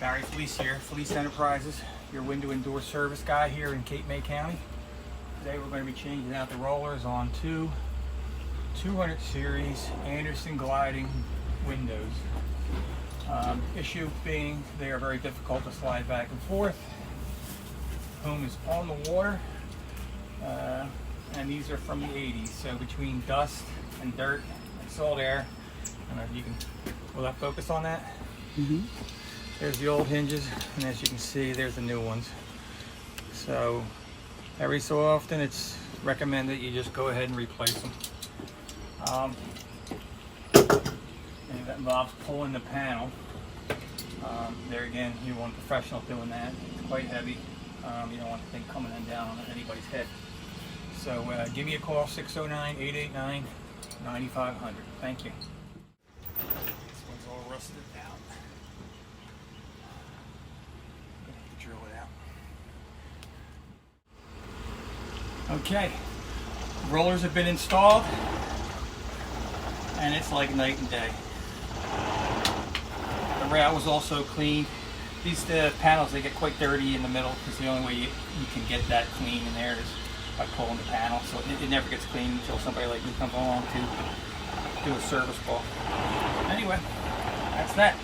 Barry Felice here, Felice Enterprises, your window and door service guy here in Cape May County. Today we're going to be changing out the rollers on two 200 series Andersen gliding windows. Issue being they are very difficult to slide back and forth. Home is on the water, and these are from the 80s, so between dust and dirt and salt air. I don't know if you can, will that focus on that? Mm-hmm. There's the old hinges, and as you can see, there's the new ones. So every so often it's recommended you just go ahead and replace them. And that involves pulling the panel. There again, you want a professional doing that. It's quite heavy. You don't want the thing coming in down on anybody's head. So give me a call, 609-889-9500. Thank you. This one's all rusted out. I'm gonna have to drill it out. Okay, rollers have been installed, and it's like night and day. The rail was also cleaned. These panels, they get quite dirty in the middle because the only way you can get that clean in there is by pulling the panel. So it never gets clean until somebody like me comes along to do a service call. Anyway, that's that.